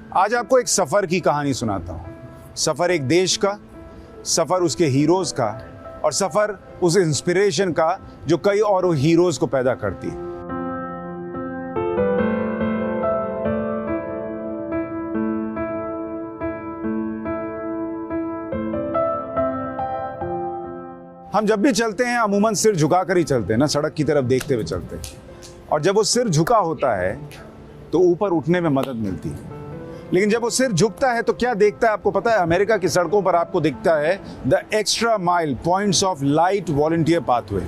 आज आपको एक सफ़र की कहानी सुनाता हूँ। सफ़र एक देश का, सफ़र उसके हीरोज़ का और सफ़र उस इंस्पिरेशन का जो कई और हीरोज़ को पैदा करती है। हम जब भी चलते हैं अमूमन सिर झुकाकर ही चलते हैं ना, सड़क की तरफ देखते हुए चलते हैं। और जब वो सिर झुका होता है तो ऊपर उठने में मदद मिलती है। लेकिन जब वो सिर झुकता है तो क्या देखता है आपको पता है? अमेरिका की सड़कों पर आपको दिखता है the extra mile points of light volunteer pathway.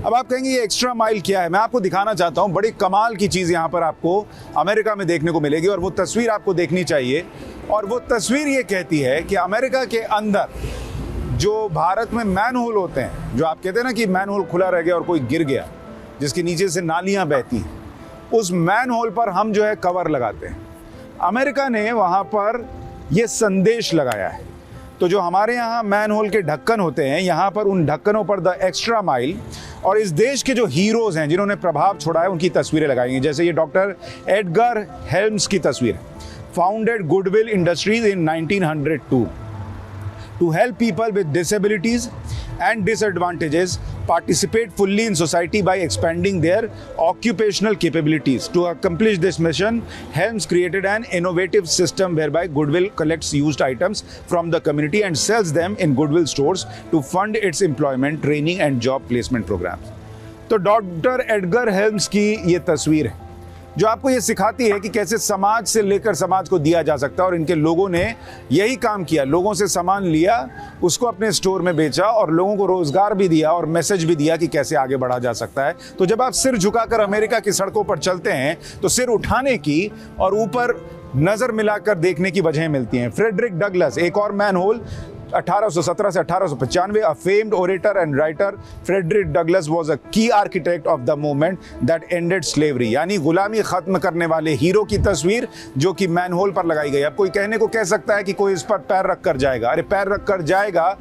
अब आप कहेंगे ये एक्स्ट्रा माइल क्या है? मैं आपको दिखाना चाहता हूँ। बड़ी कमाल की चीज़ यहाँ पर आपको अमेरिका में देखने को मिलेगी और वो तस्वीर आपको देखनी चाहिए। और वो तस्वीर ये कहती है कि अमेरिका के अंदर जो भारत में मैन होल होते हैं, जो आप कहते हैं ना कि मैन होल खुला रह गया और कोई गिर गया, जिसके नीचे से नालियाँ बहती हैं, उस मैन होल पर हम जो है कवर लगाते हैं। अमेरिका ने वहाँ पर ये संदेश लगाया है। तो जो हमारे यहाँ मैन होल के ढक्कन होते हैं, यहाँ पर उन ढक्कनों पर द एक्स्ट्रा माइल और इस देश के जो हीरोज़ हैं जिन्होंने प्रभाव छोड़ा है उनकी तस्वीरें लगाई हैं। जैसे ये डॉक्टर एडगर हेल्म्स की तस्वीर, founded goodwill industries in 1902 to help people with disabilities and disadvantages participate fully in society by expanding their occupational capabilities. To accomplish this mission, Helms created an innovative system whereby Goodwill collects used items from the community and sells them in Goodwill stores to fund its employment, training and job placement programs. तो doctor Edgar Helm's की ये तस्वीर है जो आपको ये सिखाती है कि कैसे समाज से लेकर समाज को दिया जा सकता है। और इनके लोगों ने यही काम किया, लोगों से सामान लिया, उसको अपने स्टोर में बेचा और लोगों को रोजगार भी दिया और मैसेज भी दिया कि कैसे आगे बढ़ा जा सकता है। तो जब आप सिर झुकाकर अमेरिका की सड़कों पर चलते हैं तो सिर उठाने की और ऊपर नजर मिलाकर देखने की वजह मिलती हैं। फ्रेडरिक डगलस, एक और मैन होल, 1817 से 1895, a famed orator and writer, Frederick Douglass was a key architect of the movement that ended slavery। यानी गुलामी खत्म करने वाले हीरो की तस्वीर जो कि मैन होल पर लगाई गई। अब कोई कहने को कह सकता है कि कोई इस पर पैर रख कर जाएगा। अरे पैर रख कर जाएगा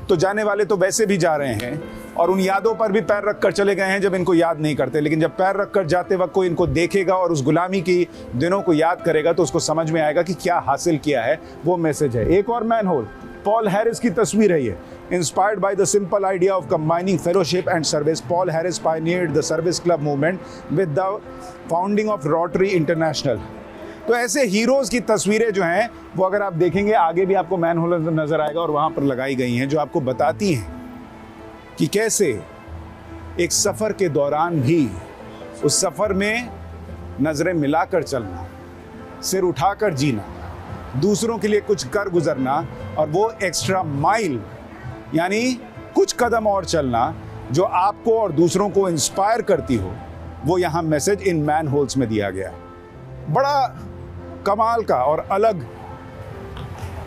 तो जाने वाले तो वैसे भी जा रहे हैं और उन यादों पर भी पैर रख कर चले गए हैं जब इनको याद नहीं करते। लेकिन जब पैर रख कर जाते वक्त कोई इनको देखेगा और उस गुलामी की दिनों को याद करेगा तो उसको समझ में आएगा कि क्या हासिल किया है। वो मैसेज है। एक और मैन होल, पॉल हैरिस की तस्वीर है ये। Inspired by the simple idea of combining fellowship and service, Paul Harris pioneered the service club movement with the founding of Rotary International। तो ऐसे हीरोज़ की तस्वीरें जो हैं वो अगर आप देखेंगे आगे भी आपको मैन होल नजर आएगा और वहाँ पर लगाई गई हैं जो आपको बताती हैं कि कैसे एक सफ़र के दौरान भी उस सफ़र में नज़रें मिलाकर चलना, सिर उठाकर जीना, दूसरों के लिए कुछ कर गुजरना और वो एक्स्ट्रा माइल यानी कुछ कदम और चलना जो आपको और दूसरों को इंस्पायर करती हो, वो यहाँ मैसेज इन मैन होल्स में दिया गया है। बड़ा कमाल का और अलग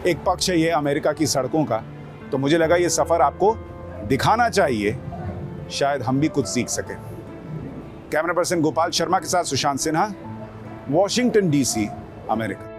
एक पक्ष है ये अमेरिका की सड़कों का। तो मुझे लगा ये सफ़र आपको दिखाना चाहिए, शायद हम भी कुछ सीख सकें। कैमरा पर्सन गोपाल शर्मा के साथ Sushant Sinha, Washington DC, America.